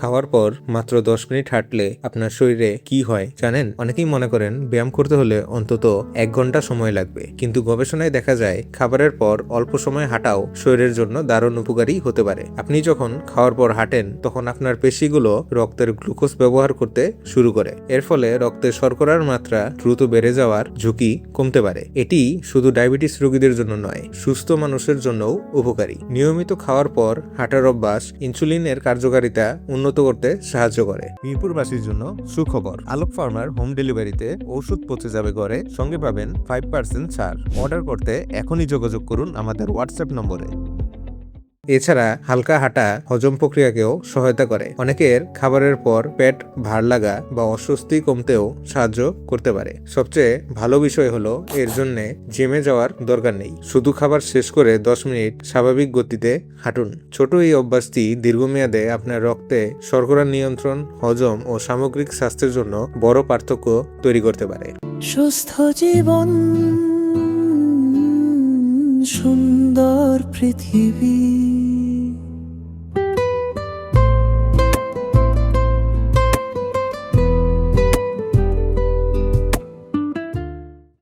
খাওয়ার পর মাত্র 10 মিনিট হাঁটলে আপনার শরীরে কি হয় জানেন? অনেকেই মনে করেন ব্যায়াম করতে হলে অন্তত 1 ঘন্টা সময় লাগবে, কিন্তু গবেষণায় দেখা যায় খাবারের পর অল্প সময় হাঁটাও শরীরের জন্য দারুণ উপকারী হতে পারে। আপনি যখন খাওয়ার পর হাঁটেন তখন আপনার পেশিগুলো রক্তের গ্লুকোজ ব্যবহার করতে শুরু করে। এর ফলে রক্তের শর্করার মাত্রা দ্রুত বেড়ে যাওয়ার ঝুঁকি কমতে পারে। এটি শুধু ডায়াবেটিস রোগীদের জন্য নয়, সুস্থ মানুষের জন্যও উপকারী। নিয়মিত খাওয়ার পর হাঁটার অভ্যাস ইনসুলিনের কার্যকারিতা উন্নত করতে সাহায্য করে। মিরপুরবাসীর জন্য সুখবর, আলোক ফার্মার হোম ডেলিভারিতে ওষুধ পৌঁছে যাবে ঘরে, সঙ্গে পাবেন 5% ছাড়। অর্ডার করতে এখনই যোগাযোগ করুন আমাদের হোয়াটসঅ্যাপ নম্বরে। এছাড়া হালকা হাঁটা হজম প্রক্রিয়াকেও সহায়তা করে। অনেকের খাবারের পর পেট ভার লাগা বা অস্বস্তি কমতেও সাহায্য করতে পারে। সবচেয়ে ভালো বিষয় হলো এর জন্য জিমে যাওয়ার দরকার নেই। শুধু খাবার শেষ করে 10 মিনিট স্বাভাবিক গতিতে হাঁটুন। ছোট এই অভ্যাসটি দীর্ঘমেয়াদে আপনার রক্তে শর্করা নিয়ন্ত্রণ, হজম ও সামগ্রিক স্বাস্থ্যের জন্য বড় পার্থক্য তৈরি করতে পারে। সুস্থ জীবন, সুন্দর পৃথিবী।